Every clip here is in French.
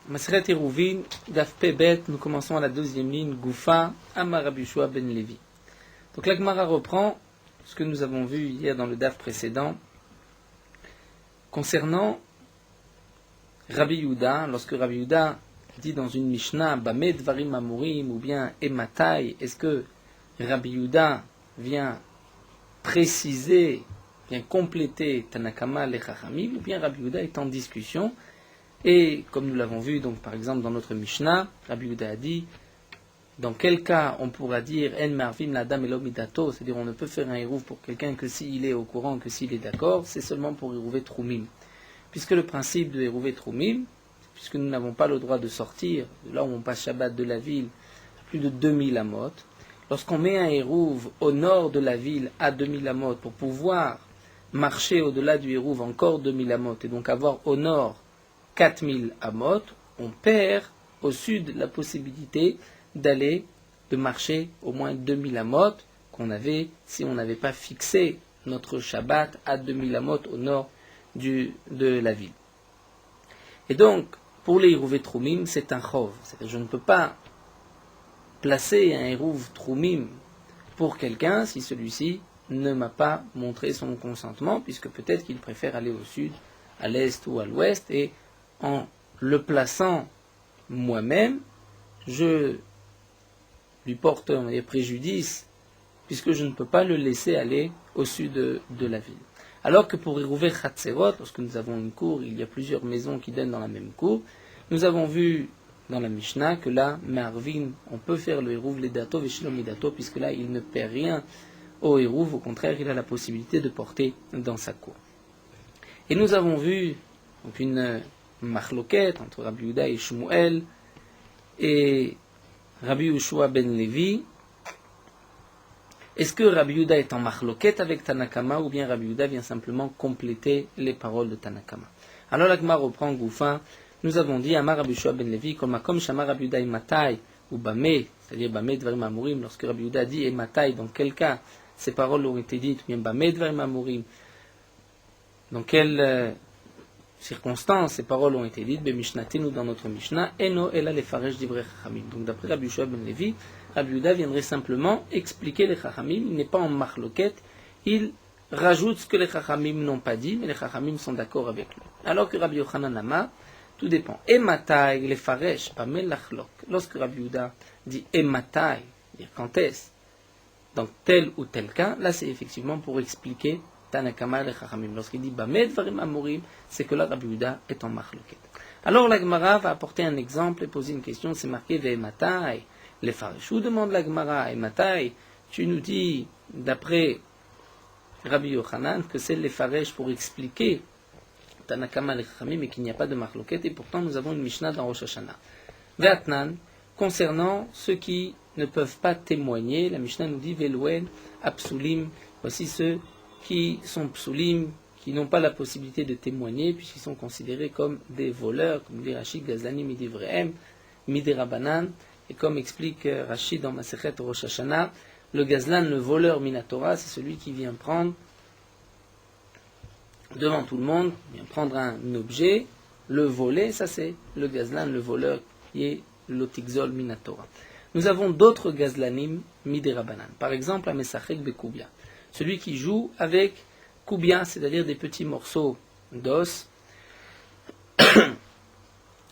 Maseret Eruvin, Daf Pebet, nous commençons à la deuxième ligne, Goufa, Amar Rabbi Yoshua ben Levi. Donc la Gemara reprend ce que nous avons vu hier dans le Daf précédent, concernant Rabbi Yehuda, lorsque Rabbi Yehuda dit dans une Mishnah, Bamed Varim Amurim, ou bien Ematai, est-ce que Rabbi Yehuda vient préciser, vient compléter Tanakama les Chachamim, ou bien Rabbi Yehuda est en discussion. Et comme nous l'avons vu, donc par exemple dans notre Mishnah, Rabbi Yehuda a dit, dans quel cas on pourra dire En Marvin l'Adam Elo Midato, c'est-à-dire on ne peut faire un hérouv pour quelqu'un que s'il est au courant, que s'il est d'accord, c'est seulement pour hérouver Troumim. Puisque le principe de hérouver Troumim, puisque nous n'avons pas le droit de sortir, de là où on passe Shabbat de la ville, à plus de 2000 amot, lorsqu'on met un hérouv au nord de la ville à 2000 amot pour pouvoir marcher au-delà du hérouv encore 2000 amot, et donc avoir au nord 4000 amot, on perd au sud la possibilité de marcher au moins 2000 amot qu'on avait si on n'avait pas fixé notre Shabbat à 2000 amot au nord de la ville. Et donc, pour les hérouv Troumim, c'est un chov. C'est-à-dire, je ne peux pas placer un hérouv Troumim pour quelqu'un si celui-ci ne m'a pas montré son consentement, puisque peut-être qu'il préfère aller au sud, à l'est ou à l'ouest, et en le plaçant moi-même, je lui porte un préjudice, puisque je ne peux pas le laisser aller au sud de la ville. Alors que pour hérouver Chatzerot, lorsque nous avons une cour, il y a plusieurs maisons qui donnent dans la même cour, nous avons vu dans la Mishnah que là, Marvin, on peut faire le hérouv Ledato Veshlom Midato, puisque là, il ne perd rien au hérouv, au contraire, il a la possibilité de porter dans sa cour. Et nous avons vu donc une machloket entre Rabbi Yehuda et Shmuel et Rabbi Yoshua ben Levi. Est-ce que Rabbi Yehuda est en machloket avec Tanakama ou bien Rabbi Yehuda vient simplement compléter les paroles de Tanakama? Alors la Gemara reprend Goufa. Nous avons dit Amar Rabbi Yoshua ben Levi comme Shama Rabbi Yehuda Imatai ou Bamé, c'est-à-dire Bamé Dvarim Amurim, lorsque Rabbi Yehuda dit Imatai, dans quel cas ces paroles ont été dites, ou bien Bamé Dvarim Amurim, dans quelle circonstances, ces paroles ont été dites, Bemishnatinu dans notre Mishnah, Eno Ela Lefaresh Divrei Chachamim. Donc d'après Rabbi Yoshua ben Levi, Rabbi Yehuda viendrait simplement expliquer les Chachamim, il n'est pas en machloket, il rajoute ce que les Chachamim n'ont pas dit, mais les Chachamim sont d'accord avec lui. Alors que Rabbi Yochanan Amar, tout dépend. Ematai Lefaresh, pas Melachlok. Lorsque Rabbi Yehuda dit Ematai, dire quand est-ce, dans tel ou tel cas, là c'est effectivement pour expliquer Tanakama et Chachamim. Lorsqu'il dit Bamed Varim Amurim, c'est que là Rabbi Yehuda est en machloket. Alors la Gemara va apporter un exemple et poser une question. C'est marqué Ve'ematai les Farishou. Demande la Gemara Ematai, tu nous dis d'après Rabbi Yochanan que c'est les Faresh pour expliquer Tanakama et Chachamim et qu'il n'y a pas de machloket, et pourtant nous avons une Mishnah dans Rosh Hashanah. Ve'atnan, concernant ceux qui ne peuvent pas témoigner, la Mishnah nous dit Ve'louen Apsulim, voici ceux qui sont psulim, qui n'ont pas la possibilité de témoigner, puisqu'ils sont considérés comme des voleurs, comme dit Rachid Gazlani Midivrehem, Midirabanan, et comme explique Rachid dans Masechet Rosh Hashanah, le Gazlan, le voleur Minatora, c'est celui qui vient prendre devant tout le monde, vient prendre un objet, le voler, ça c'est le Gazlan, le voleur qui est l'Otikzol Minatora. Nous avons d'autres Gazlanim Midirabanan, par exemple à Mesachek Bekoubia. Celui qui joue avec koubia, c'est-à-dire des petits morceaux d'os,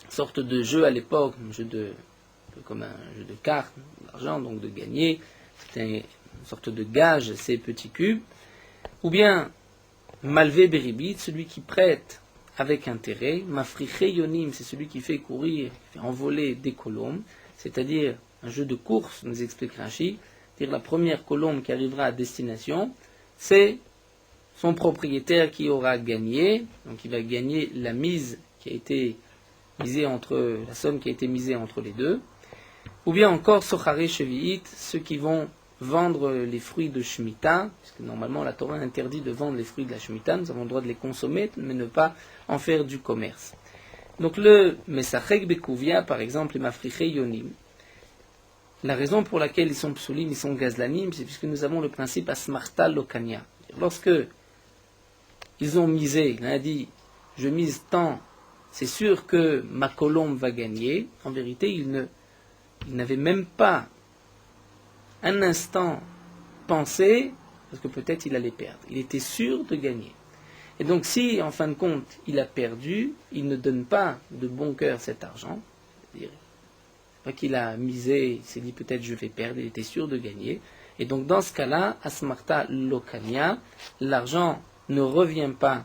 sorte de jeu à l'époque, comme un jeu de cartes, d'argent, donc de gagner, c'était une sorte de gage, ces petits cubes, ou bien malvé beribit, celui qui prête avec intérêt, mafriche yonim, c'est celui qui fait courir, qui fait envoler des colombes, c'est-à-dire un jeu de course, nous explique Rachid. La première colombe qui arrivera à destination, c'est son propriétaire qui aura gagné, donc il va gagner la mise qui a été misée la somme qui a été misée entre les deux, ou bien encore Sochare Shevi'it, ceux qui vont vendre les fruits de Shemitah, puisque normalement la Torah interdit de vendre les fruits de la Shemitah, nous avons le droit de les consommer, mais ne pas en faire du commerce. Donc le Mesachek Bekouvia, par exemple, et Mafriche Yonim, la raison pour laquelle ils sont psulim, ils sont gazlanim, c'est puisque nous avons le principe asmarta lokania. Lorsque ils ont misé, il a dit, je mise tant c'est sûr que ma colombe va gagner. En vérité, il n'avait même pas un instant pensé, parce que peut-être il allait perdre. Il était sûr de gagner. Et donc si, en fin de compte, il a perdu, il ne donne pas de bon cœur cet argent. C'est-à-dire, pas qu'il a misé, il s'est dit peut-être je vais perdre, il était sûr de gagner. Et donc dans ce cas-là, Asmarta Lokania, l'argent ne revient pas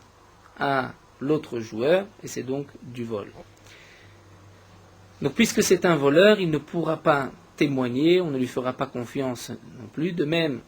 à l'autre joueur, et c'est donc du vol. Donc puisque c'est un voleur, il ne pourra pas témoigner, on ne lui fera pas confiance non plus. De même,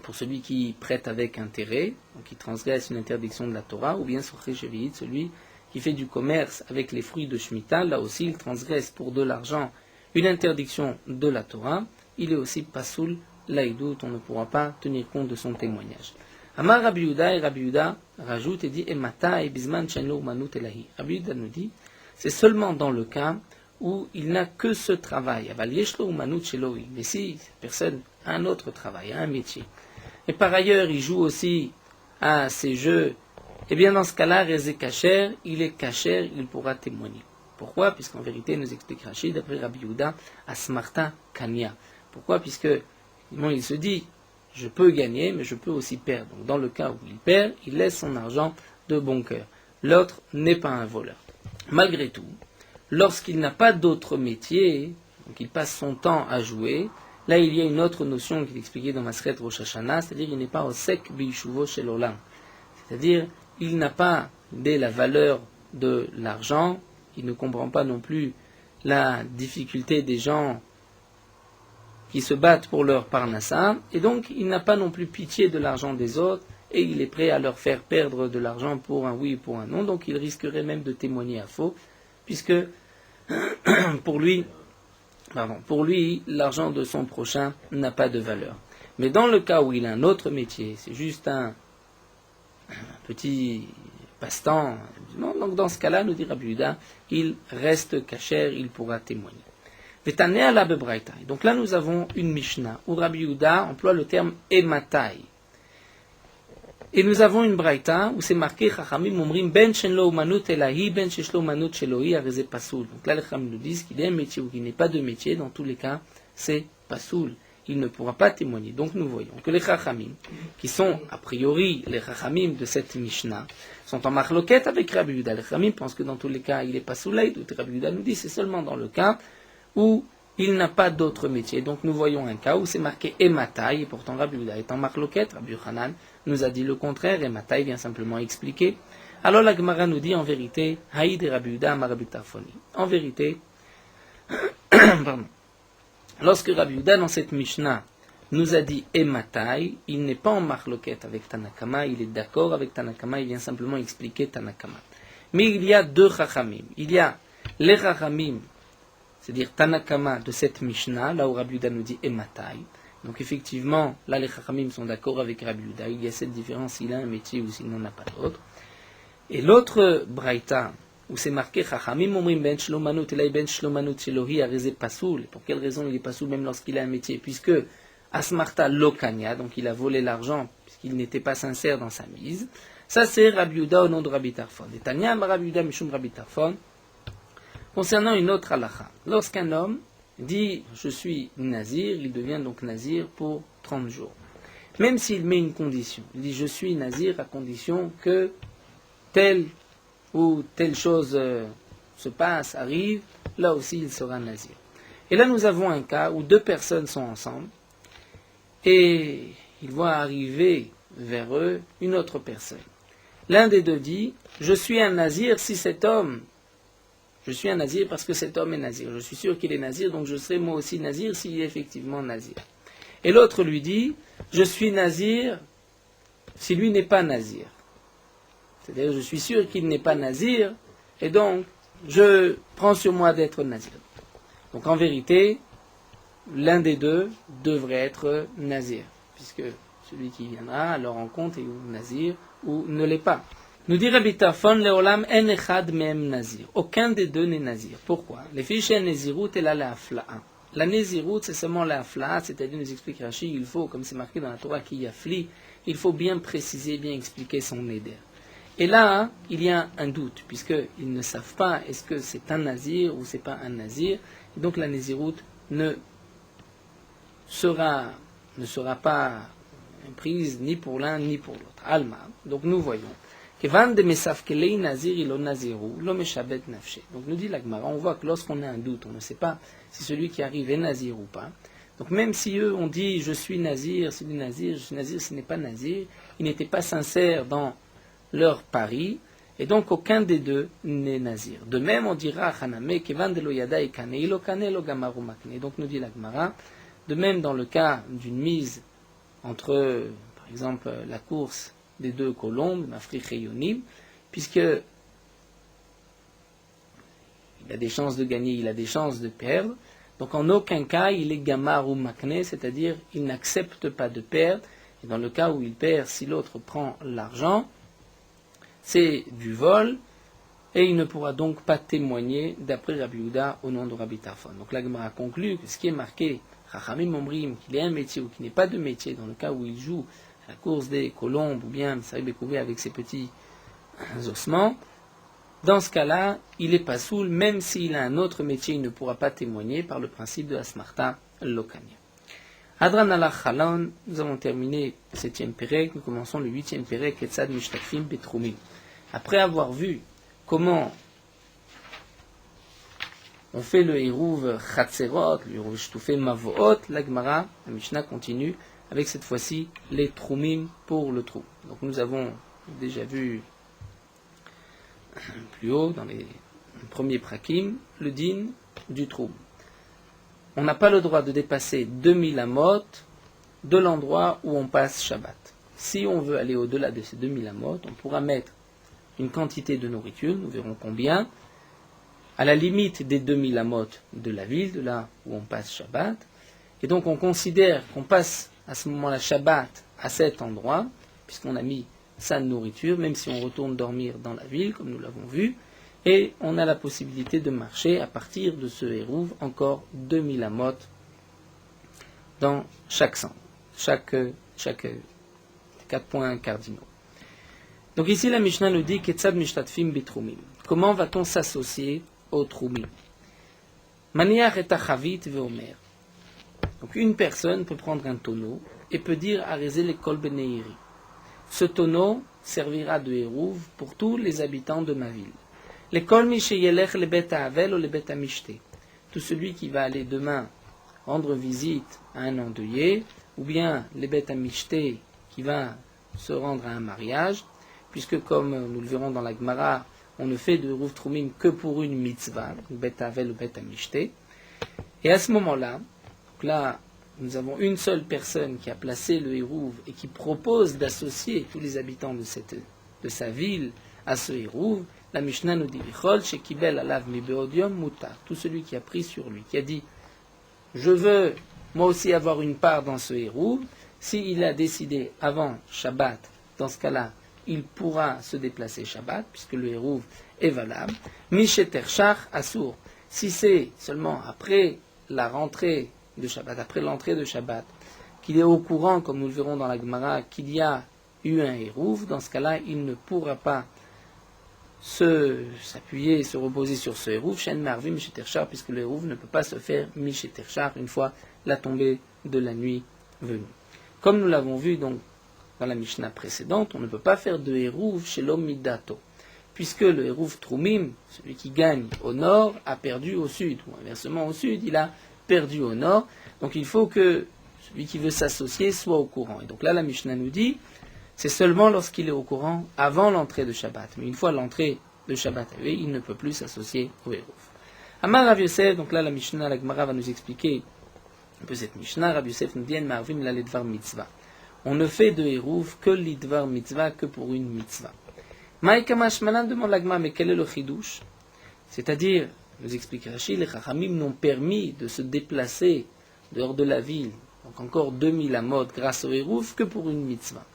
pour celui qui prête avec intérêt, donc qui transgresse une interdiction de la Torah, ou bien sur Récheviïd, celui qui fait du commerce avec les fruits de Shemitah, là aussi il transgresse pour de l'argent une interdiction de la Torah, il est aussi pasoul laïdout, on ne pourra pas tenir compte de son témoignage. Amar Rabbi Yehuda, et Rabbi Yehuda rajoute et dit Emata et Bisman Shenlo Manut Elahi. Rabbi Yehuda nous dit c'est seulement dans le cas où il n'a que ce travail. Aval Yeshlo Manut Sheloi. Mais si cette personne a un autre travail, a un métier, et par ailleurs il joue aussi à ces jeux, et bien dans ce cas-là, Rezé Kacher, il est Kacher, il pourra témoigner. Pourquoi? Puisqu'en vérité, nous explique Rachid, d'après Rabbi Yehuda, Asmarta Kanya. Pourquoi? Puisque il se dit, je peux gagner, mais je peux aussi perdre. Donc dans le cas où il perd, il laisse son argent de bon cœur. L'autre n'est pas un voleur. Malgré tout, lorsqu'il n'a pas d'autre métier, donc il passe son temps à jouer, là il y a une autre notion qui est expliquée dans Masret Rosh Hashanah, c'est-à-dire qu'il n'est pas au sek biishuvo shel olam. C'est-à-dire, il n'a pas dès la valeur de l'argent, il ne comprend pas non plus la difficulté des gens qui se battent pour leur parnassa, et donc il n'a pas non plus pitié de l'argent des autres, et il est prêt à leur faire perdre de l'argent pour un oui ou pour un non, donc il risquerait même de témoigner à faux, puisque pour lui, l'argent de son prochain n'a pas de valeur. Mais dans le cas où il a un autre métier, c'est juste un petit passe-temps, donc dans ce cas-là, nous dit Rabbi Yehuda, il reste kasher, il pourra témoigner. Vetanea la bebraita. Donc là, nous avons une Mishnah où Rabbi Yehuda emploie le terme ematai. Et nous avons une braïta où c'est marqué Chachamim omrim ben shenlo umanut elahi ben sheshlo umanut shelohi areze pasoul. Donc là, les Chachamim nous disent qu'il y a un métier ou qu'il n'est pas de métier. Dans tous les cas, c'est pasoul. Il ne pourra pas témoigner. Donc nous voyons que les Chachamim, qui sont a priori les Chachamim de cette Mishnah, sont en marloquette avec Rabbi Yehuda. Les Chachamim pensent que dans tous les cas, il est pasoulaï. Rabbi Yehuda nous dit c'est seulement dans le cas où il n'a pas d'autre métier. Donc nous voyons un cas où c'est marqué Ematai, et pourtant Rabbi Yehuda est en marloquette. Rabbi Yochanan nous a dit le contraire, Ematai vient simplement expliquer. Alors la Gemara nous dit en vérité, Haïd et Rabbi Yehuda Amar Rabbi Tarfoni. En vérité, pardon, lorsque Rabbi Yehuda dans cette Mishnah nous a dit Ematai, il n'est pas en marloquette avec Tanakama, il est d'accord avec Tanakama, il vient simplement expliquer Tanakama. Mais il y a deux Chachamim. Il y a les Chachamim, c'est-à-dire Tanakama de cette Mishnah, là où Rabbi Yehuda nous dit Ematai. Donc effectivement, là les Chachamim sont d'accord avec Rabbi Yehuda. Il y a cette différence s'il a un métier ou s'il n'en a pas d'autre. Et l'autre Braïta, où c'est marqué Chachamim omrim ben shlomanut elai ben shlomanut shelohi areze pasoul. Pour quelle raison il est pasoul même lorsqu'il a un métier? Puisque Asmarta Lokania, donc il a volé l'argent puisqu'il n'était pas sincère dans sa mise. Ça c'est Rabbi Yehuda au nom de Rabbi Tarfon. Et Tanya Rabbi Yehuda mishum Rabbi Tarfon. Concernant une autre halakha, lorsqu'un homme dit « je suis nazir », il devient donc nazir pour 30 jours. Même s'il met une condition, il dit « je suis nazir à condition que telle ou telle chose se passe, arrive », là aussi il sera nazir. Et là nous avons un cas où deux personnes sont ensemble et ils voient arriver vers eux une autre personne. L'un des deux dit « je suis un nazir si cet homme... » Je suis un nazir parce que cet homme est nazir. Je suis sûr qu'il est nazir, donc je serai moi aussi nazir s'il est effectivement nazir. Et l'autre lui dit, je suis nazir si lui n'est pas nazir. C'est-à-dire, je suis sûr qu'il n'est pas nazir, et donc je prends sur moi d'être nazir. Donc en vérité, l'un des deux devrait être nazir, puisque celui qui viendra à leur rencontre est ou nazir ou ne l'est pas. Nous dit Rabbi Tarfon, Leolam en echad mehem nazir. Aucun des deux n'est nazir. Pourquoi? Les fiches en nezirut et la afla'a. La nezirut, c'est seulement la afla'a, c'est-à-dire, nous explique Rashi, il faut, comme c'est marqué dans la Torah, qu'il y a fli, il faut bien préciser, bien expliquer son éder. Et là, il y a un doute, puisqu'ils ne savent pas est-ce que c'est un nazir ou c'est pas un nazir. Et donc la naziroute ne sera pas prise ni pour l'un ni pour l'autre. Alma. Donc nous voyons. Donc nous dit la Gemara, on voit que lorsqu'on a un doute, on ne sait pas si celui qui arrive est nazir ou pas. Donc même si eux ont dit je suis nazir, c'est du nazir, je suis nazir, ce n'est pas nazir, ils n'étaient pas sincères dans leur pari, et donc aucun des deux n'est nazir. De même on dira Haname kevan de lo yada ikane ilo kane lo gamaru makne. Donc nous dit la Gemara, de même dans le cas d'une mise entre, par exemple, la course des deux colombes, Mafrich et Yonim, puisque il a des chances de gagner, il a des chances de perdre. Donc en aucun cas il est gamar ou makne, c'est-à-dire il n'accepte pas de perdre. Et dans le cas où il perd, si l'autre prend l'argent, c'est du vol, et il ne pourra donc pas témoigner d'après Rabbi Yehuda au nom de Rabbi Tarfon. Donc la Gemara conclut que ce qui est marqué, Chachamim Omrim, qu'il ait un métier ou qu'il n'ait pas de métier, dans le cas où il joue la course des colombes ou bien Msari Bekouvé avec ses petits ossements, dans ce cas-là, il est pas soul, même s'il a un autre métier, il ne pourra pas témoigner par le principe de Asmarta Lokania. Adran alach Chalon, nous avons terminé le 7e Pérec, nous commençons le 8e Pérec, Etzad Mishtafim Betrumim. Après avoir vu comment on fait le Hérouv Chatzerot, le Hérouv Shtoufé Mavoot, la Gemara, la Mishnah continue avec cette fois-ci les Trumim pour le trou. Donc nous avons déjà vu plus haut dans les premiers prakim le din du trou. On n'a pas le droit de dépasser 2000 amot de l'endroit où on passe Shabbat. Si on veut aller au-delà de ces 2000 amot, on pourra mettre une quantité de nourriture, nous verrons combien, à la limite des 2000 amot de la ville, de là où on passe Shabbat. Et donc on considère qu'on passe à ce moment-là Shabbat à cet endroit, puisqu'on a mis sa nourriture, même si on retourne dormir dans la ville, comme nous l'avons vu, et on a la possibilité de marcher à partir de ce Hérouv encore 2000 amot dans chaque sens, chaque 4 points cardinaux. Donc ici la Mishnah nous dit Ketzad mishtatfim bitrumim. Comment va-t-on s'associer au trumim? Maniach et achavit veomer. Donc une personne peut prendre un tonneau et peut dire Arézé l'école Beneiri. Ce tonneau servira de Hérouv pour tous les habitants de ma ville. L'école Misheyelech le Bet Avel ou le Bet Amishte. Tout celui qui va aller demain rendre visite à un endeuillé, ou bien le Bet Amishte qui va se rendre à un mariage, puisque comme nous le verrons dans la Gemara, on ne fait de Hérouv Trumim que pour une mitzvah, Bet Avel ou Bet Amishte. Et à ce moment-là, là, nous avons une seule personne qui a placé le Hérouv et qui propose d'associer tous les habitants de sa ville à ce Hérouv. La Mishnah nous dit tout celui qui a pris sur lui, qui a dit je veux moi aussi avoir une part dans ce Hérouv, s'il a décidé avant Shabbat, dans ce cas-là, il pourra se déplacer Shabbat, puisque le Hérouv est valable. Misheter Shach Assour, si c'est seulement après la rentrée de Shabbat, après l'entrée de Shabbat, qu'il est au courant, comme nous le verrons dans la Gemara, qu'il y a eu un Hérouv, dans ce cas-là, il ne pourra pas s'appuyer, se reposer sur ce Hérouv, Shen Marvim Misheterchar, puisque le Hérouv ne peut pas se faire Misheterchar une fois la tombée de la nuit venue. Comme nous l'avons vu donc dans la Mishnah précédente, on ne peut pas faire de Hérouv chez l'homme Midato, puisque le Hérouv Trumim, celui qui gagne au nord, a perdu au sud, ou inversement au sud, il a perdu au nord, donc il faut que celui qui veut s'associer soit au courant. Et donc là, la Mishnah nous dit, c'est seulement lorsqu'il est au courant avant l'entrée de Shabbat. Mais une fois l'entrée de Shabbat arrivée, il ne peut plus s'associer au Hérouv. Amar Rav Yosef, donc là la Mishnah, la Gemara va nous expliquer un peu cette Mishnah. Rav Yosef nous dit, Marvim la ledvar mitzvah. On ne fait de Hérouv que l'idvar mitzvah, que pour une mitzvah. Maïka Mashmalan demande la Gemara, mais quel est le chidouche? C'est-à-dire, nous explique Rashi, les Chachamim n'ont permis de se déplacer dehors de la ville, donc encore 2000 amot grâce au Hérouv, que pour une mitzvah.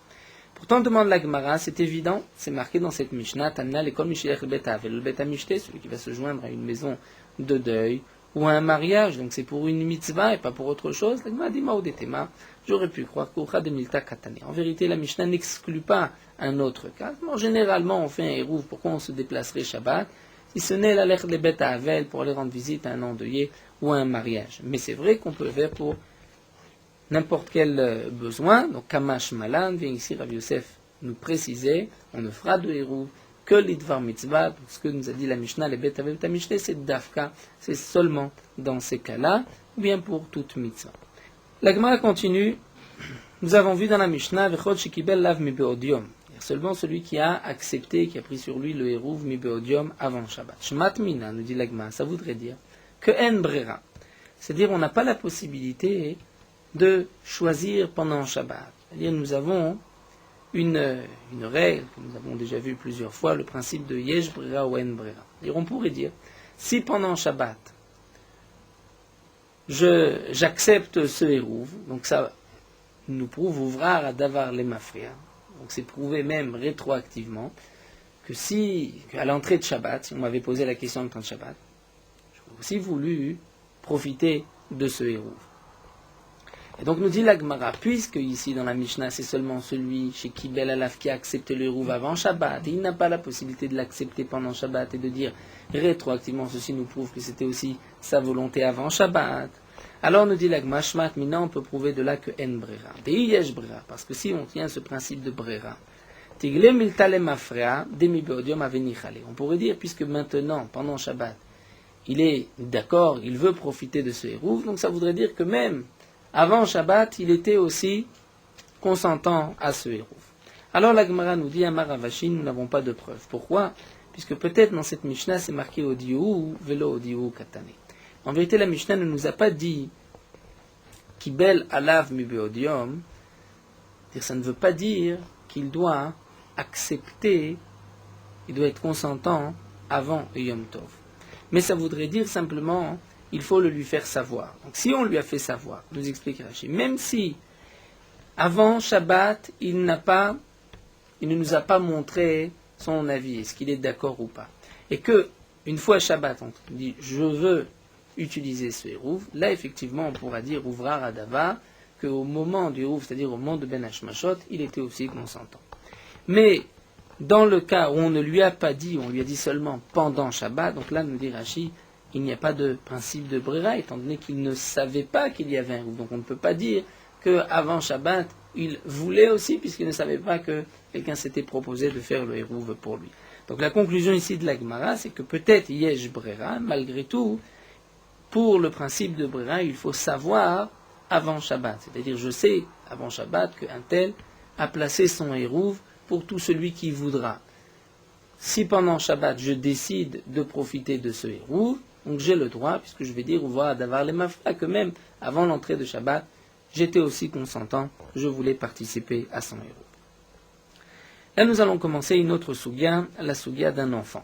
Pourtant, demande la Gemara, c'est évident, c'est marqué dans cette Mishnah, Tanna l'école Mishelech le Bet Avel, le Bet Amishte, celui qui va se joindre à une maison de deuil, ou à un mariage, donc c'est pour une mitzvah et pas pour autre chose, l'agma dit maudetema, j'aurais pu croire qu'aucha de milta katane. En vérité, la Mishnah n'exclut pas un autre cas. Bon, généralement, on fait un hérouv, pourquoi on se déplacerait Shabbat, si ce n'est la lettre des bêtes à Havel pour aller rendre visite à un endeuillé ou à un mariage. Mais c'est vrai qu'on peut le faire pour n'importe quel besoin. Donc, Kamash Malan, vient ici, Rav Yosef nous précisait, on ne fera de hérouv que l'idvar mitzvah, donc ce que nous a dit la Mishnah, les bêtes avec ta Mishnah, c'est dafka, c'est seulement dans ces cas-là, ou bien pour toute mitzvah. La Gemara continue, nous avons vu dans la Mishnah, vechot shekibel lav mi beodium, seulement celui qui a accepté, qui a pris sur lui le hérouv mi beodium avant Shabbat. Shmat mina, nous dit la Gemara, ça voudrait dire que en brera, c'est-à-dire on n'a pas la possibilité de choisir pendant Shabbat. C'est-à-dire nous avons une règle que nous avons déjà vue plusieurs fois, le principe de yesh brera ou en brera. C'est-à-dire on pourrait dire, si pendant Shabbat, j'accepte ce hérouv, donc ça nous prouve ouvrar à davar les mafria, donc c'est prouvé même rétroactivement, que si, à l'entrée de Shabbat, si on m'avait posé la question en temps de Shabbat, j'aurais aussi voulu profiter de ce hérouv. Et donc nous dit la Gemara, puisque ici dans la Mishnah c'est seulement celui chez qui Bel Alaf qui a accepté le hérouv avant Shabbat, et il n'a pas la possibilité de l'accepter pendant Shabbat et de dire rétroactivement ceci nous prouve que c'était aussi sa volonté avant Shabbat. Alors nous dit la Gemara, Shmat Mina, on peut prouver de là que en brera. Yesh brera, parce que si on tient ce principe de brera, Tigle miltale mafrea, demi beodium avenichale. On pourrait dire, puisque maintenant, pendant Shabbat, il est d'accord, il veut profiter de ce hérouv, donc ça voudrait dire que même avant Shabbat, il était aussi consentant à ce hérouv. Alors la Gemara nous dit, Amar Avashin, nous n'avons pas de preuve. Pourquoi? Puisque peut-être dans cette Mishnah, c'est marqué Odiou, Velo Odiou Katane. En vérité, la Mishnah ne nous a pas dit Kibel Alav Mi Beodium. Ça ne veut pas dire qu'il doit accepter, il doit être consentant avant Yom Tov. Mais ça voudrait dire simplement il faut le lui faire savoir. Donc si on lui a fait savoir, nous explique Rashi, même si avant Shabbat, il ne nous a pas montré son avis, est-ce qu'il est d'accord ou pas, et que une fois Shabbat, on dit je veux utiliser ce hérouv, là effectivement on pourra dire ouvrar à Dava, qu'au moment du hérouv, c'est-à-dire au moment de Ben Hashmashot, il était aussi consentant. Mais dans le cas où on ne lui a pas dit, on lui a dit seulement pendant Shabbat, donc là nous dit Rashi, il n'y a pas de principe de brera, étant donné qu'il ne savait pas qu'il y avait un hérouv. Donc on ne peut pas dire qu'avant Shabbat, il voulait aussi, puisqu'il ne savait pas que quelqu'un s'était proposé de faire le hérouv pour lui. Donc la conclusion ici de la Gemara, c'est que peut-être yesh brera, malgré tout, pour le principe de brera, il faut savoir avant Shabbat. C'est-à-dire, je sais avant Shabbat qu'un tel a placé son hérouv pour tout celui qui voudra. Si pendant Shabbat, je décide de profiter de ce hérouv, donc j'ai le droit, puisque je vais dire, ou voir d'avoir les mafra, que même avant l'entrée de Shabbat, j'étais aussi consentant, je voulais participer à son hérouv. Là, nous allons commencer une autre sougya, la sougya d'un enfant.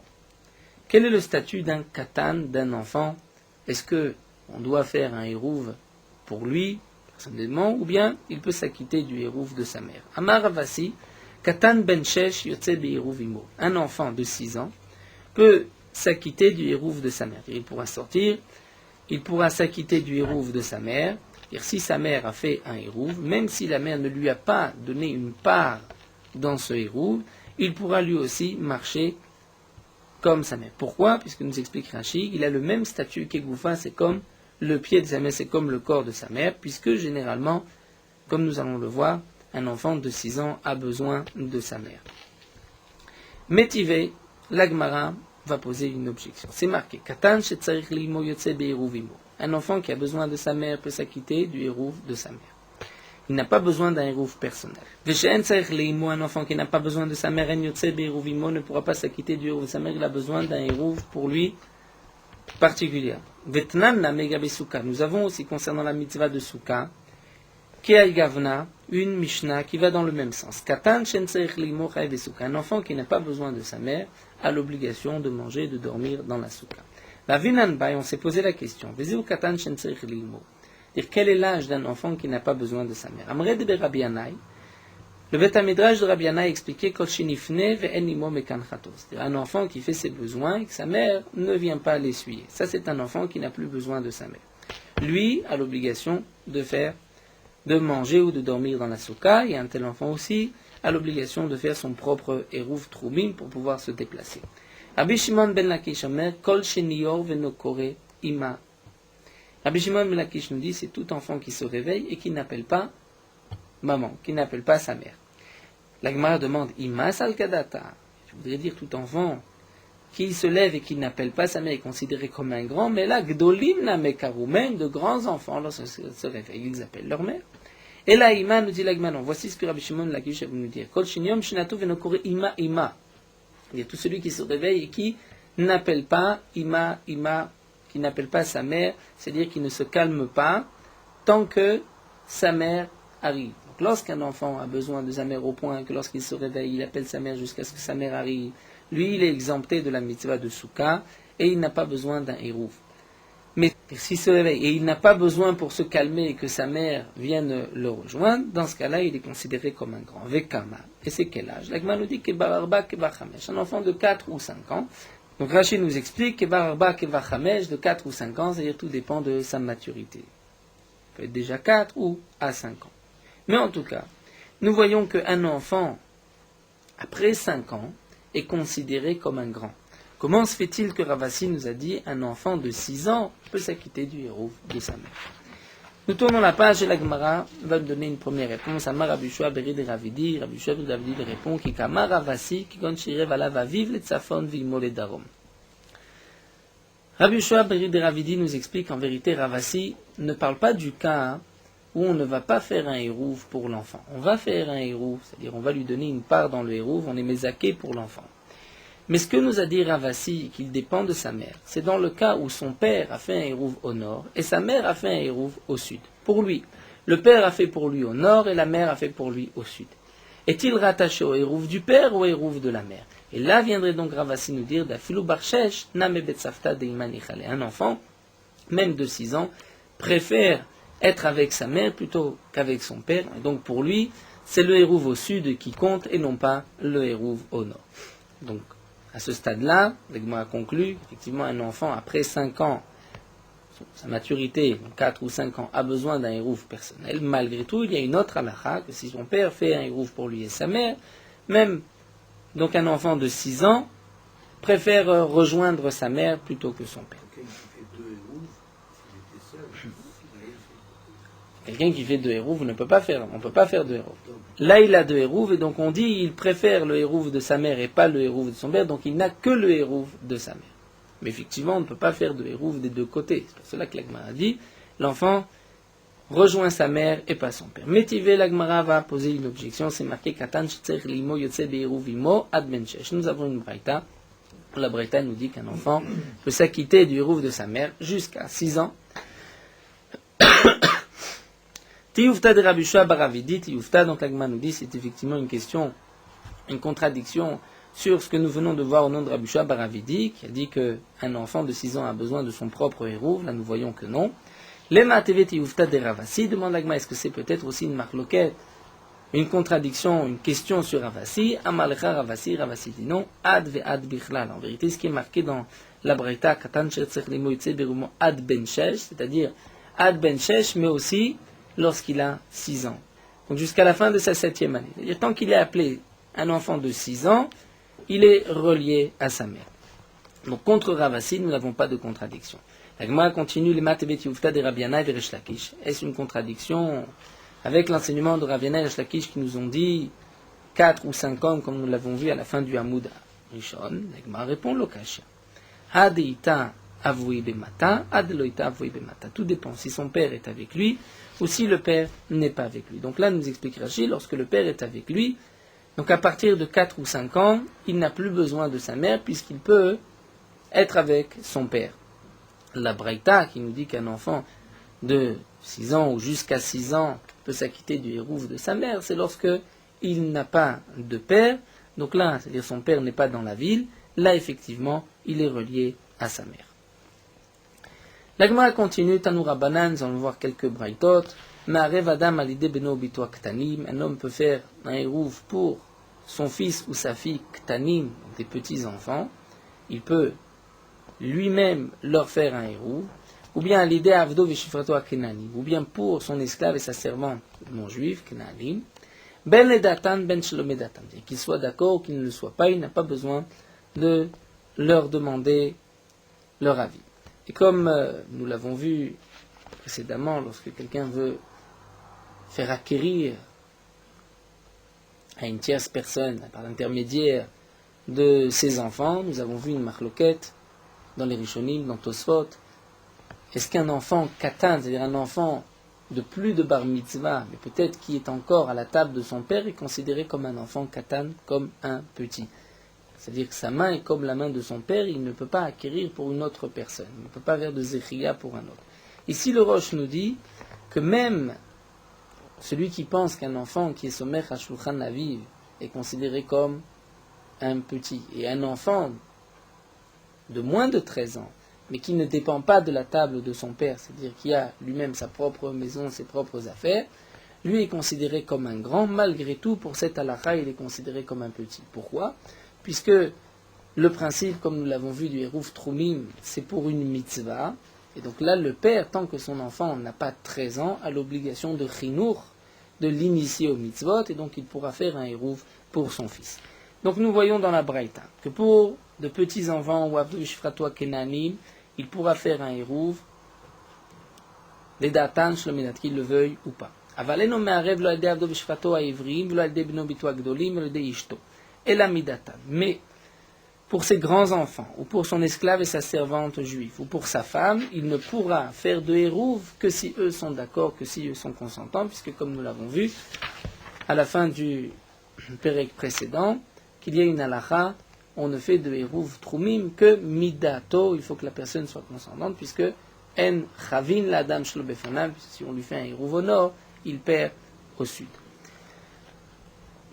Quel est le statut d'un katan, d'un enfant? Est-ce qu'on doit faire un hérouv pour lui, personnellement, ou bien il peut s'acquitter du hérouv de sa mère? Amar Avasi, katan ben shesh yotze behérouv imo. Un enfant de 6 ans peut s'acquitter du hérouv de sa mère. Il pourra sortir, il pourra s'acquitter du hérouv de sa mère. Si sa mère a fait un hérouv, même si la mère ne lui a pas donné une part dans ce hérouv, il pourra lui aussi marcher comme sa mère. Pourquoi? Puisque nous explique Rashi, il a le même statut qu'Egoufa, c'est comme le pied de sa mère, c'est comme le corps de sa mère, puisque généralement, comme nous allons le voir, un enfant de 6 ans a besoin de sa mère. Métivé, l'Agmara va poser une objection. C'est marqué, Katan shetzarich limo yotze behérouvimo. Un enfant qui a besoin de sa mère peut s'acquitter du hérouv de sa mère. Il n'a pas besoin d'un hérouv personnel. Veshe'en tzarich leimo, un enfant qui n'a pas besoin de sa mère, en yotze behérouvimo, ne pourra pas s'acquitter du hérouv de sa mère, il a besoin d'un hérouv pour lui particulier. Vetnan na megabe souka. Nous avons aussi, concernant la mitzvah de souka, Ke'al gavna, une Mishnah qui va dans le même sens. Katan shen tzarich leimo chayav besouka. Un enfant qui n'a pas besoin de sa mère a l'obligation de manger, de dormir dans la souka. La Vinanbai, on s'est posé la question. Quel est l'âge d'un enfant qui n'a pas besoin de sa mère? Amred be Rabbi Yannai, Le Beth Midrash de Rabbi Yana a expliqué un enfant qui fait ses besoins et que sa mère ne vient pas l'essuyer. Ça, c'est un enfant qui n'a plus besoin de sa mère. Lui a l'obligation de manger ou de dormir dans la souka, et un tel enfant aussi a l'obligation de faire son propre eruv troumim pour pouvoir se déplacer. Rabbi Shimon ben Lakish Omer, Kol shenior venokore ima. Rabbi Shimon ben Lakish nous dit, c'est tout enfant qui se réveille et qui n'appelle pas maman, qui n'appelle pas sa mère. La Gemara demande, ima salkadata. Je voudrais dire tout enfant qui se lève et qui n'appelle pas sa mère est considéré comme un grand, mais là, gdolim na mekaru, même de grands enfants, lorsqu'ils se réveillent, ils appellent leur mère. Et là, ima nous dit la Gemara, non, voici ce que Rabbi Shimon ben Lakish veut nous dire. Kol shenior shenatu venokore ima ima. Il y a tout celui qui se réveille et qui n'appelle pas ima, qui n'appelle pas sa mère, c'est-à-dire qui ne se calme pas tant que sa mère arrive. Donc, lorsqu'un enfant a besoin de sa mère au point que lorsqu'il se réveille, il appelle sa mère jusqu'à ce que sa mère arrive, lui, il est exempté de la mitzvah de Souka et il n'a pas besoin d'un hérouf. Mais s'il se réveille et il n'a pas besoin pour se calmer et que sa mère vienne le rejoindre, dans ce cas-là, il est considéré comme un grand. Vekama. Et c'est quel âge? L'Agma nous dit Kebararba Kebachamesh, un enfant de 4 ou 5 ans. Donc Rachid nous explique Kebararba Kebachamesh de 4 ou 5 ans, c'est-à-dire tout dépend de sa maturité. Il peut être déjà 4 ou à 5 ans. Mais en tout cas, nous voyons qu'un enfant, après 5 ans, est considéré comme un grand. Comment se fait-il que Ravasi nous a dit un enfant de 6 ans peut s'acquitter du héros de sa mère? Nous tournons la page et la Gemara va nous donner une première réponse. Amar Rabbi Yoshua Berid et Ravidi. Rabbi Yoshua Berid et Ravidi répond qui Kamar Ravasi qui gonchire vala va vivre le tzafon vimo le darom. Rabbi Yoshua Berid et Ravidi nous explique en vérité Ravasi ne parle pas du cas où on ne va pas faire un hérouv pour l'enfant. On va faire un hérouv, c'est-à-dire on va lui donner une part dans le hérouv, on est mézaké pour l'enfant. Mais ce que nous a dit Ravasi, qu'il dépend de sa mère, c'est dans le cas où son père a fait un hérouv au nord et sa mère a fait un hérouv au sud. Pour lui, le père a fait pour lui au nord et la mère a fait pour lui au sud. Est-il rattaché au hérouv du père ou au hérouv de la mère? Et là viendrait donc Ravasi nous dire d'Afilou Barchesh, Name Betsafta Deimani Chale. Un enfant, même de 6 ans, préfère être avec sa mère plutôt qu'avec son père. Et donc pour lui, c'est le hérouv au sud qui compte et non pas le hérouv au nord. Donc, à ce stade-là, l'Egma a conclu, effectivement, un enfant, après 5 ans, sa maturité, 4 ou 5 ans, a besoin d'un hérouf personnel. Malgré tout, il y a une autre halakha, que si son père fait un hérouf pour lui et sa mère, même donc un enfant de 6 ans préfère rejoindre sa mère plutôt que son père. Quelqu'un qui fait 2 hérouves, on ne peut pas faire 2 hérouves. Là, il a 2 hérouves, et donc on dit il préfère le hérouve de sa mère et pas le hérouve de son père, donc il n'a que le hérouve de sa mère. Mais effectivement, on ne peut pas faire de hérouve des deux côtés. C'est pour cela que l'Agmara a dit l'enfant rejoint sa mère et pas son père. Métivé, l'Agmara va poser une objection, c'est marqué Katan Shitzer Limo Yotse Behérouvimo Ad Benchesh. Nous avons une braïta. La braïta nous dit qu'un enfant peut s'acquitter du hérouve de sa mère jusqu'à 6 ans. Tioufta de Rabbi Yoshua Baravidi, Tioufta, donc l'Agma nous dit, c'est effectivement une question, une contradiction sur ce que nous venons de voir au nom de Rabbi Yoshua Baravidi, qui a dit qu'un enfant de 6 ans a besoin de son propre hérouve. Là, nous voyons que non. Lema TV Tioufta de Ravasi, demande l'Agma, est-ce que c'est peut-être aussi une marloquette, une contradiction, une question sur Ravasi? Amalecha Ravasi, Ravasi dit non, Ad ve Ad Bichlal. En vérité, ce qui est marqué dans la Braïta, Katan Shetzech Limo Yitze Berumo Ad Benchesh, c'est-à-dire Ad Benchesh, mais aussi lorsqu'il a 6 ans. Donc jusqu'à la fin de sa 7e année. C'est-à-dire tant qu'il est appelé un enfant de 6 ans, il est relié à sa mère. Donc contre Ravasi, nous n'avons pas de contradiction. La Gemara continue les Matebet Yufta de Rabbi Yana et de Resh Lakish. Est-ce une contradiction avec l'enseignement de Rabbi Yana et Resh Lakish qui nous ont dit 4 ou 5 ans, comme nous l'avons vu à la fin du Hamoud Rishon? La Gemara répond Lokashia. Hadeita avoué bemata, adeloita avoué bemata. Tout dépend si son père est avec lui ou si le père n'est pas avec lui. Donc là, nous explique Rachid, lorsque le père est avec lui, donc à partir de 4 ou 5 ans, il n'a plus besoin de sa mère puisqu'il peut être avec son père. La Braïta qui nous dit qu'un enfant de 6 ans ou jusqu'à 6 ans peut s'acquitter du hérouve de sa mère, c'est lorsque il n'a pas de père. Donc là, c'est-à-dire son père n'est pas dans la ville, là effectivement, il est relié à sa mère. La Gemara continue, Tanu Rabbanan, nous allons voir quelques braïtot. Ma'arev Adam alidé beno bito ktanim. Un homme peut faire un hérouv pour son fils ou sa fille ktanim, des petits enfants. Il peut lui-même leur faire un hérouv. Ou bien alidé avdo veshifrato kenani. Ou bien pour son esclave et sa servante non juive, kenanim. Ben ledatan, ben shlomedatan. Qu'il soit d'accord ou qu'il ne le soit pas, il n'a pas besoin de leur demander leur avis. Et comme nous l'avons vu précédemment, lorsque quelqu'un veut faire acquérir à une tierce personne, par l'intermédiaire de ses enfants, nous avons vu une marloquette dans les Rishonim, dans Tosfot. Est-ce qu'un enfant katan, c'est-à-dire un enfant de plus de bar mitzvah, mais peut-être qui est encore à la table de son père, est considéré comme un enfant katan, comme un petit? C'est-à-dire que sa main est comme la main de son père, il ne peut pas acquérir pour une autre personne. Il ne peut pas faire de zechia pour un autre. Ici, le Rosh nous dit que même celui qui pense qu'un enfant qui est sommer à Shulchan Aviv est considéré comme un petit. Et un enfant de moins de 13 ans, mais qui ne dépend pas de la table de son père, c'est-à-dire qui a lui-même sa propre maison, ses propres affaires, lui est considéré comme un grand. Malgré tout, pour cette halakha, il est considéré comme un petit. Pourquoi ? Puisque le principe, comme nous l'avons vu du Hérouv Troumim, c'est pour une mitzvah. Et donc là, le père, tant que son enfant n'a pas 13 ans, a l'obligation de chinour, de l'initier au mitzvot, et donc il pourra faire un Hérouv pour son fils. Donc nous voyons dans la Braïta que pour de petits enfants, ou Avdu Shfratwa Kenanim, il pourra faire un Hérouv, les datan, shlominat, qu'il le veuille ou pas. Avaleno me'arev lo alde Avdu Shfratwa Ivrim, lo alde beno bitwa gdolim, lo alde ishto. Et la midatan. Mais pour ses grands-enfants, ou pour son esclave et sa servante juive, ou pour sa femme, il ne pourra faire de hérouv que si eux sont d'accord, que si eux sont consentants, puisque comme nous l'avons vu, à la fin du pérec précédent, qu'il y a une halakha, on ne fait de hérouv troumim que midato, il faut que la personne soit consentante, puisque en chavin l'adam shlo befonav, si on lui fait un hérouv au nord, il perd au sud.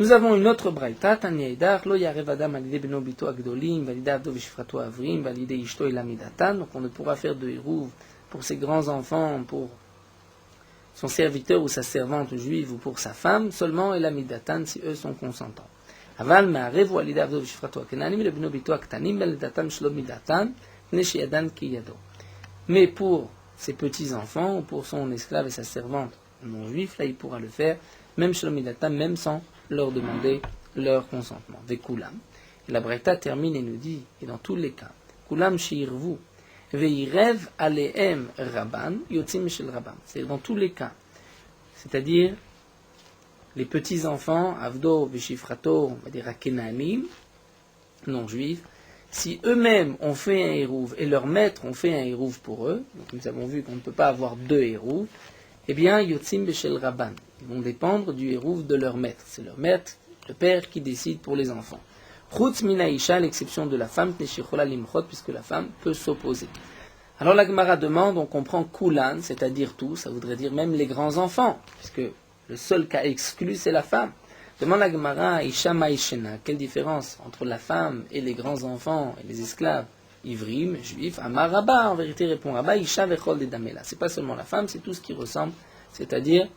Nous avons une autre braïta, Tanya Idar, lo yarev adam alidé beno bito agdolim, valida avdo veshifrato avrim, valide ishto elamidatan. Donc on ne pourra faire de hérouv pour ses grands-enfants, pour son serviteur ou sa servante juive ou pour sa femme, seulement elamidatan si eux sont consentants. Aval ma'arev ou alida avdo veshifrato akenanim, le beno bito aktanim, elamidatan shlomidatan, neshiadan kiyado. Mais pour ses petits-enfants ou pour son esclave et sa servante non juif, là il pourra le faire, même shlomidatan, même sans leur demander leur consentement. Ve kulam. Et la Braïta termine et nous dit, et dans tous les cas, kulam shirvu, veirev alehem rabban, yotzim shel rabban. C'est dans tous les cas. C'est-à-dire, les petits-enfants, avdo, veshifrato, on va dire akenanim, non juifs, si eux-mêmes ont fait un hérouv et leurs maîtres ont fait un hérouv pour eux, donc nous avons vu qu'on ne peut pas avoir deux hérouv, eh bien, yotzim beshel rabban. Ils vont dépendre du hérouv de leur maître. C'est leur maître, le père, qui décide pour les enfants. Chutz mina isha, à l'exception de la femme, neshichola limchot, puisque la femme peut s'opposer. Alors la Gemara demande, on comprend kulan, c'est-à-dire tout, ça voudrait dire même les grands-enfants, puisque le seul cas exclu, c'est la femme. Demande la Gemara, isha maïshena, quelle différence entre la femme et les grands-enfants et les esclaves ivrim, juifs, amar Rabba, en vérité répond Rabba, isha vechol de damela. C'est pas seulement la femme, c'est tout ce qui ressemble, c'est-à-dire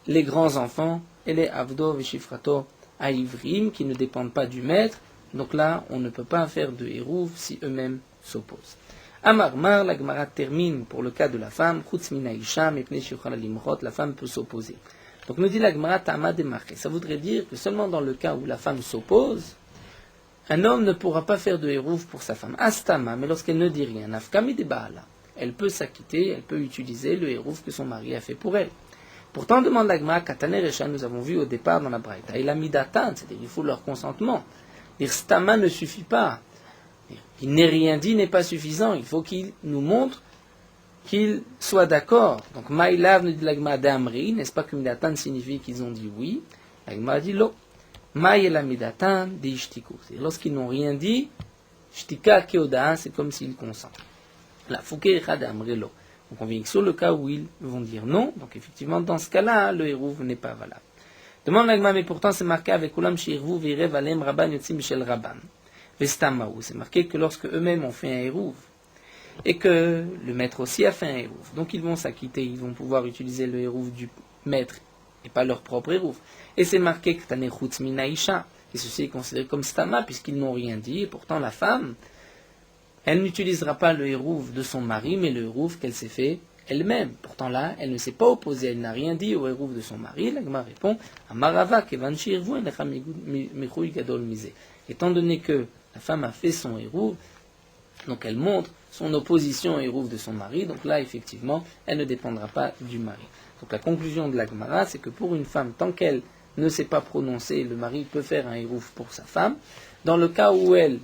les grands-enfants et les avdo veshifrato à ivrim qui ne dépendent pas du maître. Donc là, on ne peut pas faire de hérouv si eux-mêmes s'opposent. Amarmar, la Gemara termine pour le cas de la femme, chutz mina isha, mepnei shichala limchot, la femme peut s'opposer. Donc nous dit la Gemara Tama démarqué. Ça voudrait dire que seulement dans le cas où la femme s'oppose, un homme ne pourra pas faire de hérouv pour sa femme. Astama, mais lorsqu'elle ne dit rien, nafkami de baala, elle peut s'acquitter, elle peut utiliser le hérouv que son mari a fait pour elle. Pourtant, demande la Gemara, Katane Recha, nous avons vu au départ dans la Braïta, il a mis d'atteinte, c'est-à-dire il faut leur consentement. Dire stama ne suffit pas. Il n'est rien dit n'est pas suffisant. Il faut qu'il nous montre qu'ils soient d'accord. Donc, Maïlav nous dit la Gemara d'Amri, n'est-ce pas que midatan signifie qu'ils ont dit oui? La Gemara dit lo. Maï la midatan de ishtiku. C'est lorsqu'ils n'ont rien dit, shtika keoda, c'est comme s'ils consentent. La fouké d'Amri lo. Donc on vient que sur le cas où ils vont dire non, donc effectivement dans ce cas-là, le hérouv n'est pas valable. Demande l'agma, mais pourtant c'est marqué avec Ulam Shirvu Virev Alem Rabban Yotzim Shel Rabban. Vestamaou, c'est marqué que lorsque eux-mêmes ont fait un hérouv et que le maître aussi a fait un hérouf. Donc ils vont s'acquitter, ils vont pouvoir utiliser le hérouf du maître et pas leur propre hérouf. Et c'est marqué Ktane Chutz Minaïcha, et ceci est considéré comme stama puisqu'ils n'ont rien dit, et pourtant la femme, elle n'utilisera pas le hérouf de son mari, mais le hérouf qu'elle s'est fait elle-même. Pourtant là, elle ne s'est pas opposée, elle n'a rien dit au hérouf de son mari. La Gemara répond Amarava kevan shirvu enecha michui gadol mise. Étant donné que la femme a fait son hérouf, donc elle montre son opposition au hérouf de son mari, donc là effectivement, elle ne dépendra pas du mari. Donc la conclusion de la Gemara, c'est que pour une femme, tant qu'elle ne s'est pas prononcée, le mari peut faire un hérouf pour sa femme. Dans le cas où elle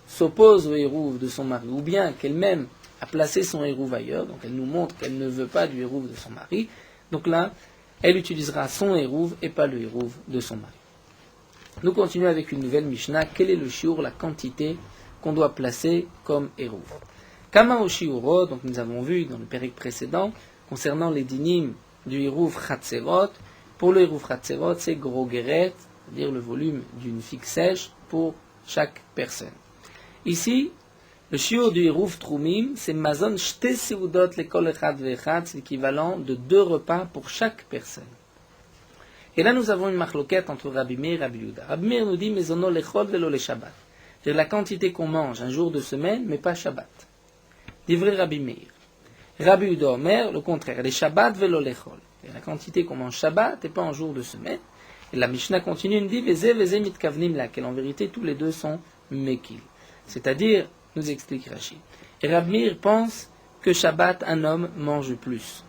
s'oppose au hérouf de son mari, ou bien qu'elle-même a placé son hérouf ailleurs, donc elle nous montre qu'elle ne veut pas du hérouf de son mari, donc là, elle utilisera son hérouf et pas le hérouf de son mari. Nous continuons avec une nouvelle Mishnah. Quel est le shiur, la quantité qu'on doit placer comme hérouf? Kama o shiuro, donc nous avons vu dans le périque précédent, concernant les dinim du hérouf Chatzerot, pour le hérouf Chatzerot, c'est grogeret, c'est-à-dire le volume d'une figue sèche pour chaque personne. Ici, le shiur du hérouf Trumim, c'est mazon shte seudot lekol echad ve'echad, c'est l'équivalent de 2 repas pour chaque personne. Et là, nous avons une marloquette entre Rabbi Meir et Rabbi Yehuda. Rabbi Meir nous dit mezono lechol velo le Shabbat, c'est-à-dire la quantité qu'on mange un jour de semaine, mais pas Shabbat. Divrei Rabbi Meir. Rabbi Yehuda Omer, le contraire, les Shabbat velo lechol, la quantité qu'on mange Shabbat et pas en jour de semaine. Et la Mishnah continue, nous dit veze mitkavnim laquelle en vérité tous les deux sont mekil. C'est-à-dire, nous explique Rashi. Et Rabbi Meir pense que Shabbat, un homme mange plus.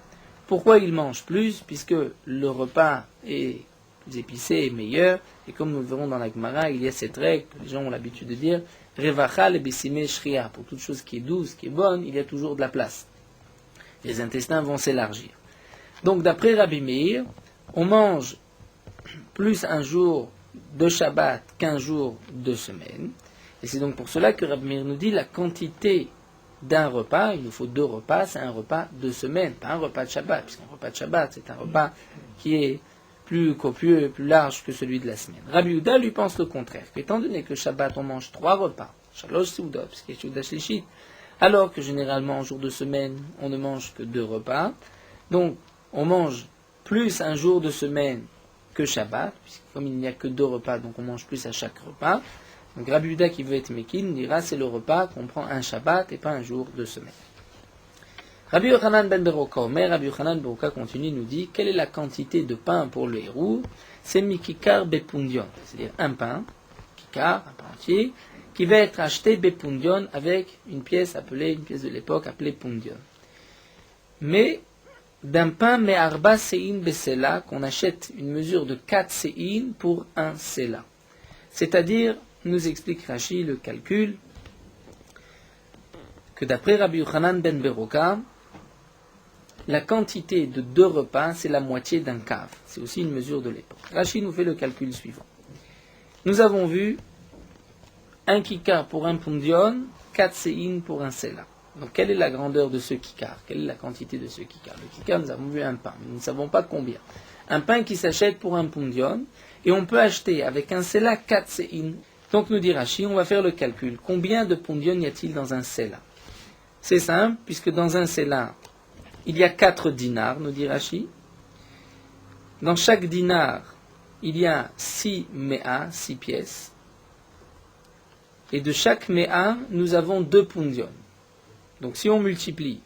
Pourquoi il mange plus? Puisque le repas est plus épicé et meilleur. Et comme nous le verrons dans la Gemara, il y a cette règle que les gens ont l'habitude de dire Revacha le besime shria. Pour toute chose qui est douce, qui est bonne, il y a toujours de la place. Les intestins vont s'élargir. Donc d'après Rabbi Meir, on mange plus un jour de Shabbat qu'un jour de semaine. Et c'est donc pour cela que Rabbi Meir nous dit la quantité d'un repas, il nous faut 2 repas, c'est un repas de semaine, pas un repas de Shabbat, puisqu'un repas de Shabbat, c'est un repas qui est plus copieux, plus large que celui de la semaine. Rabbi Yehuda lui pense le contraire, qu'étant donné que Shabbat on mange 3 repas, Shalosh Seudot, puisqu'il y a Seuda Shlishit, alors que généralement en jour de semaine on ne mange que 2 repas, donc on mange plus un jour de semaine que Shabbat, puisque comme il n'y a que 2 repas, donc on mange plus à chaque repas. Donc Rabbi Yehuda qui veut être Mekil dira c'est le repas qu'on prend un Shabbat et pas un jour de semaine. Rabbi Yochanan ben Beroka, mais Rabbi Yochanan ben Beroka continue, nous dit quelle est la quantité de pain pour le hérouf? C'est mikikar bepundion, c'est-à-dire un pain, kikar, un pain entier, qui va être acheté bepundion avec une pièce de l'époque appelée pundion. Mais d'un pain me'arba sein besela, qu'on achète une mesure de 4 sein pour un sela. C'est-à-dire, nous explique Rashi le calcul, que d'après Rabbi Yochanan ben Beroka, la quantité de 2 repas, c'est la moitié d'un cave. C'est aussi une mesure de l'époque. Rashi nous fait le calcul suivant. Nous avons vu un kikar pour un pundion, 4 séines pour un sela. Donc quelle est la grandeur de ce kikar? Quelle est la quantité de ce kikar? Le kikar, nous avons vu un pain, mais nous ne savons pas combien. Un pain qui s'achète pour un pundion, et on peut acheter avec un sela 4 séines. Donc nous dit Rashi, on va faire le calcul. Combien de pundion y a-t-il dans un sela? C'est simple, puisque dans un sela, il y a 4 dinars, nous dit Rashi. Dans chaque dinar, il y a 6 méas, 6 pièces. Et de chaque méa, nous avons 2 pundion. Donc si on multiplie,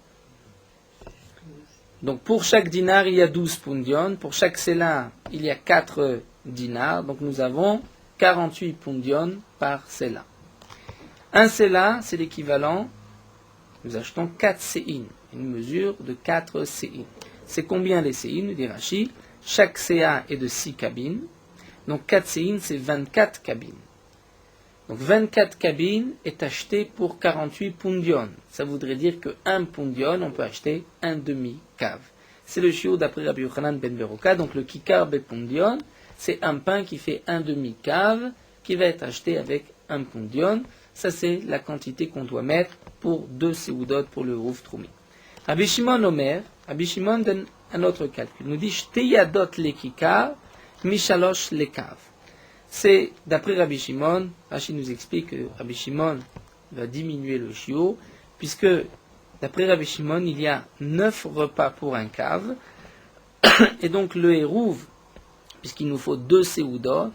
donc pour chaque dinar, il y a 12 pundion. Pour chaque sela, il y a 4 dinars. Donc nous avons 48 pundion par sela. Un sela, c'est l'équivalent, nous achetons 4 séines, une mesure de 4 séines. C'est combien les séines, nous dit Rashi? Chaque CA est de 6 cabines, donc 4 séines, c'est 24 cabines. Donc 24 cabines est acheté pour 48 pundion. Ça voudrait dire que 1 pundion, on peut acheter un demi-cave. C'est le shiur d'après Rabbi Yochanan ben Beroka, donc le kikar bepundion, c'est un pain qui fait un demi-cave, qui va être acheté avec un pundion. Ça, c'est la quantité qu'on doit mettre pour 2 seudot pour le hérouf Trumi. Rabbi Shimon Omer, Rabbi Shimon donne un autre calcul. Il nous dit Shteyadot le kikar, mishalosh le kav. C'est, d'après Rabbi Shimon, Rashi nous explique que Rabbi Shimon va diminuer le shiur, puisque d'après Rabbi Shimon, il y a 9 repas pour un cave, et donc le hérouv, puisqu'il nous faut 2 séoudot,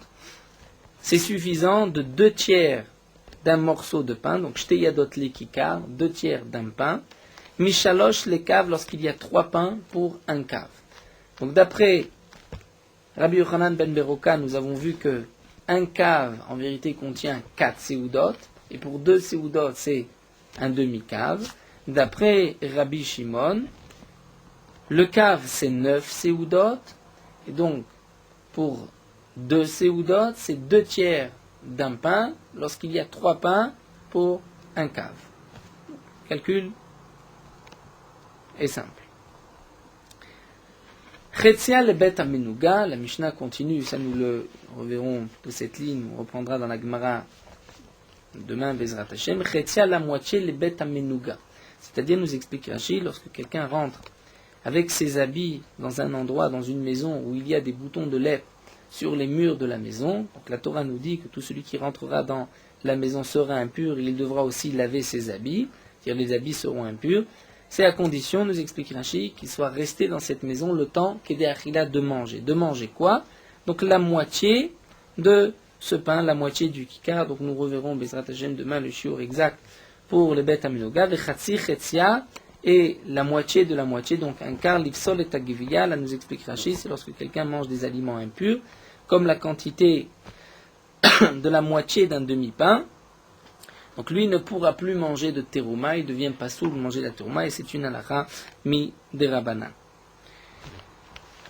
c'est suffisant de 2 tiers d'un morceau de pain, donc shteyadot lekikar, 2 tiers d'un pain, mishalosh les caves lorsqu'il y a 3 pains pour un cave. Donc d'après Rabbi Yochanan ben Beroka, nous avons vu que un cave en vérité contient 4 séoudot, et pour 2 séoudot c'est un demi-cave. D'après Rabbi Shimon, le cave c'est 9 séoudot, et donc pour 2 séoudot c'est 2 tiers d'un pain lorsqu'il y a 3 pains pour un cave. Calcul est simple. Chetzia le bet amenuga, la Mishnah continue, ça nous le reverrons de cette ligne, on reprendra dans la Gemara demain, Bezrat Hashem. Chetzia la moitié le bet amenuga, c'est-à-dire nous explique Rashi, lorsque quelqu'un rentre avec ses habits dans un endroit, dans une maison où il y a des boutons de lèpre sur les murs de la maison, donc la Torah nous dit que tout celui qui rentrera dans la maison sera impur, et il devra aussi laver ses habits, c'est-à-dire les habits seront impurs. C'est à condition, nous explique Rashi, qu'il soit resté dans cette maison le temps qu'Edé Achila de manger. De manger quoi? Donc la moitié de ce pain, la moitié du kikar. Donc nous reverrons Bezrat Hashem demain le shiur exact pour le bet aminoga. Vechatzi chetzia, et la moitié de la moitié, donc un quart l'ifsol et tagiviya. Là nous explique Rashi, c'est lorsque quelqu'un mange des aliments impurs, comme la quantité de la moitié d'un demi-pain. Donc lui ne pourra plus manger de terouma, il devient pas sourd de manger de la terouma, et c'est une halakha mi de Rabbanan.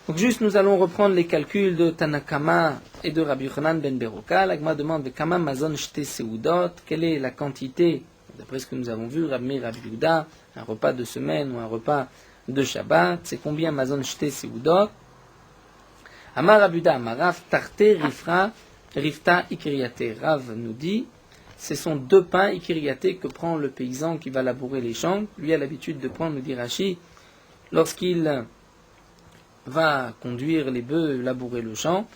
Donc juste nous allons reprendre les calculs de Tanakama et de Rabbi Yochanan ben Beroka. L'Agma demande Kama mazon shte seudot, quelle est la quantité, d'après ce que nous avons vu, Rabbi Yehuda, un repas de semaine ou un repas de Shabbat, c'est combien mazon shte seudot? Amar Rabbi Yehuda, Amarav tarte rifra rifta ikriyate. Rav nous dit, ce sont 2 pains ikiriyaté que prend le paysan qui va labourer les champs. Lui a l'habitude de prendre, nous dit Rashi, lorsqu'il va conduire les bœufs labourer le champ.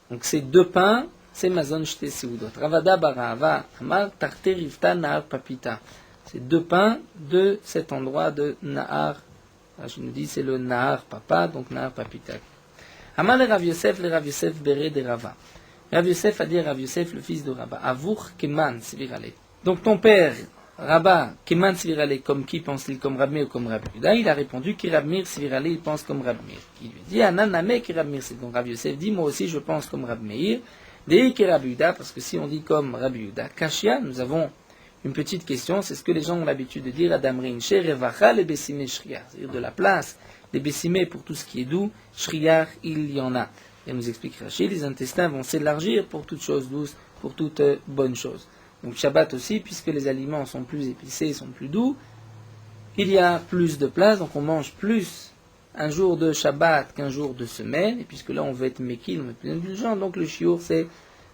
Donc ces 2 pains, c'est mazon shte seudot. Ravada barava amar tarte rifta nahar papita. C'est 2 pains de cet endroit de Nahar. Rashi nous dit c'est le Nahar papa, donc Nahar papita. Amar le Rav Yosef bere de Rava. Rav Yosef a dit à Rav Yosef, le fils de Rabba, Avour keman svirale. Donc ton père, Rabba, keman svirale, comme qui pense-t-il, comme Rabbi Meir ou comme Rabbi Yehuda? Il a répondu, ki Rabbi Meir svirale, il pense comme Rabbi Meir. Il lui dit, Ananame ki Rabbi Meir. Donc Rav Yosef dit, moi aussi je pense comme Rabbi Meir. Dei ki Rabbi Yehuda, parce que si on dit comme Rabbi Yehuda, Kashia, nous avons une petite question, c'est ce que les gens ont l'habitude de dire, Adamrin she revacha le bessimé shriar, c'est-à-dire de la place, des bessimés pour tout ce qui est doux, shriar, il y en a. Et nous explique Rashi, les intestins vont s'élargir pour toute chose douce, pour toute bonne chose. Donc Shabbat aussi, puisque les aliments sont plus épicés, sont plus doux, il y a plus de place, donc on mange plus un jour de Shabbat qu'un jour de semaine, et puisque là on veut être méquille, on veut être plus indulgent, donc le shiur c'est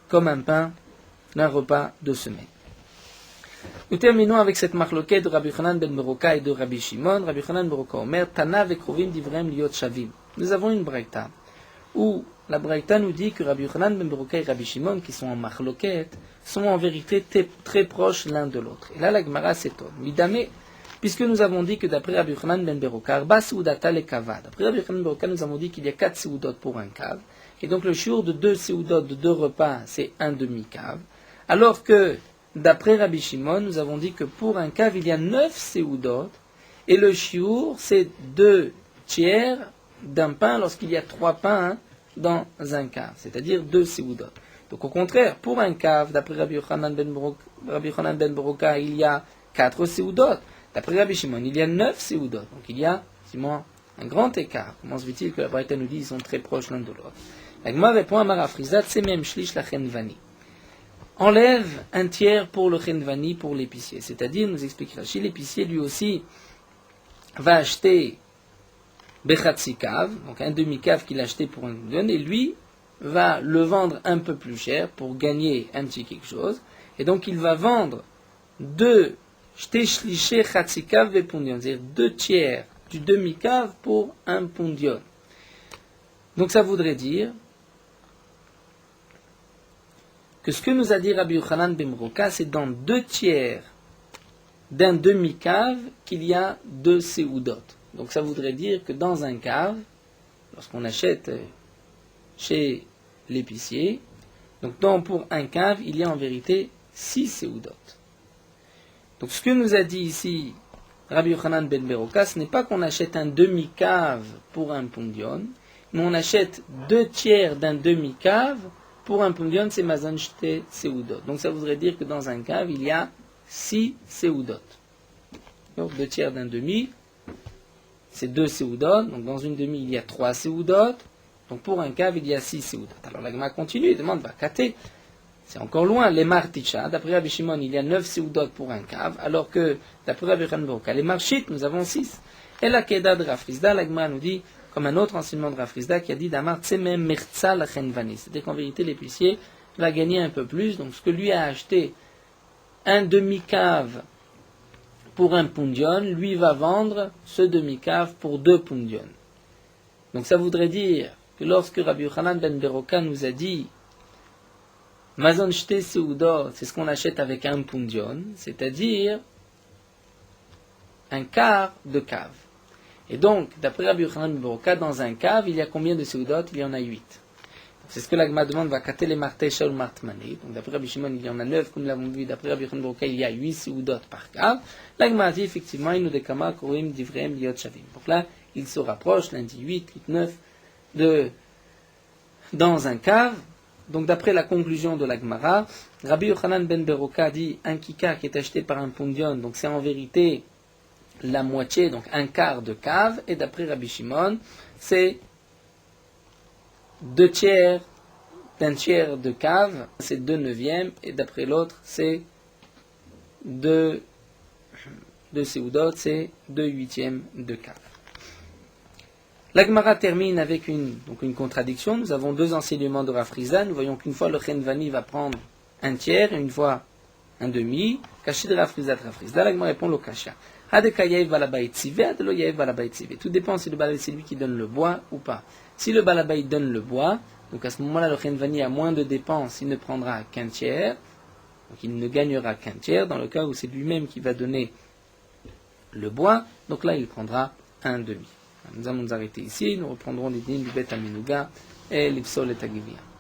comme un pain d'un repas de semaine. Nous terminons avec cette marloquette de Rabbi Yochanan ben Beroka et de Rabbi Shimon. Rabbi Yochanan ben Beroka Omer, Tana vekrovim divrem liot shavim. Nous avons une braïta où la braïta nous dit que Rabbi Yochanan ben Beroka et Rabbi Shimon, qui sont en marloquette, sont en vérité très proches l'un de l'autre. Et là la Gemara s'étonne. Midame, puisque nous avons dit que d'après Rabbi Yochanan ben Beroka, Arba seudata le kava. D'après Rabbi Yochanan ben Beroka, nous avons dit qu'il y a 4 seudot pour un cave. Et donc le shiur de 2 seudot, de 2 repas, c'est un demi-cave. Alors que d'après Rabbi Shimon, nous avons dit que pour un cave, il y a 9 seudot, et le shiur, c'est 2 tiers d'un pain lorsqu'il y a 3 pains dans un cave, c'est-à-dire 2 seudot. Donc au contraire, pour un cave, d'après Rabbi Yochanan ben Beroka, il y a 4 seudot. D'après Rabbi Shimon, il y a 9 seudot. Donc il y a, dis-moi, un grand écart. Comment se fait-il que la Braïta nous dit qu'ils sont très proches l'un de l'autre? La Gemara répond à Marafrizat, c'est même shlish la chenvani. Enlève un tiers pour le chenvani, pour l'épicier. C'est-à-dire, nous explique Rashi, l'épicier lui aussi va acheter bechatzi cave, donc un demi-cave qu'il a acheté pour un million, et lui va le vendre un peu plus cher pour gagner un petit quelque chose. Et donc il va vendre 2 shte shliché chatzi cave vepundion, c'est-à-dire 2 tiers du demi-cave pour un pundion. Donc ça voudrait dire que ce que nous a dit Rabbi Yochanan ben Beroka, c'est dans 2 tiers d'un demi-cave qu'il y a 2 séoudot. Donc ça voudrait dire que dans un cave, lorsqu'on achète chez l'épicier, donc pour un cave, il y a en vérité 6 séoudot. Donc ce que nous a dit ici Rabbi Yochanan ben Beroka, ce n'est pas qu'on achète un demi-cave pour un pundion, mais on achète 2/3 d'un demi-cave pour un pundion, c'est mazon shte seudot. Donc ça voudrait dire que dans un cave, il y a 6 seudot. Donc 2/3 d'un demi, c'est 2 seudot. Donc dans une demi, il y a 3 seudot. Donc pour un cave, il y a 6 seudot. Alors la Gemara continue et demande, Katé, c'est encore loin, les marticha. D'après Rabbi Shimon, il y a 9 seudot pour un cave, alors que d'après Rabbi Yochanan ben Beroka, les marchit, nous avons 6. Et la Keda de Rafrizda, la Gemara nous dit, comme un autre enseignement de Rafrizda qui a dit Damar Tsemem Mertza Lachenvani. C'est-à-dire qu'en vérité, l'épicier va gagner un peu plus. Donc ce que lui a acheté un demi-cave pour un pundion, lui va vendre ce demi-cave pour 2 pundions. Donc ça voudrait dire que lorsque Rabbi Yochanan ben Beroka nous a dit Mazon shte seudot, c'est ce qu'on achète avec un pundion, c'est-à-dire un quart de cave. Et donc, d'après Rabbi Yochanan ben Beroka, dans un cave, il y a combien de seudot? Il y en a 8. C'est ce que l'Agma demande, va kater les martesha ou martmani. Donc, d'après Rabbi Shimon, il y en a 9, comme nous l'avons vu. D'après Rabbi Yochanan ben Beroka, il y a 8 seudot par cave. L'Agma dit, effectivement, il nous décama, korim, divrem, liot, shavim. Donc là, il se rapproche, lundi 8, 9, dans un cave. Donc, d'après la conclusion de l'Agmara, Rabbi Yochanan ben Beroka dit, un kikar qui est acheté par un pundion, donc c'est en vérité la moitié, donc un quart de cave, et d'après Rabbi Shimon, c'est 2/3 d'un tiers de cave, c'est 2/9, et d'après l'autre, c'est 2 seudot, c'est 2/8 de cave. La Gemara termine avec une contradiction. Nous avons 2 enseignements de Rafrizda. Nous voyons qu'une fois le Chenvani va prendre un tiers, et une fois un demi. Kashi de Rafrizda. La Gemara répond le Kasha. Tout dépend si le balabait c'est lui qui donne le bois ou pas. Si le balabait donne le bois, donc à ce moment-là le Chenvani a moins de dépenses, il ne prendra qu'un tiers, donc il ne gagnera qu'un tiers. Dans le cas où c'est lui-même qui va donner le bois, donc là il prendra un demi. Nous allons nous arrêter ici, nous reprendrons les dîmes du Bet Aminuga et l'Ipsol et Tagivia.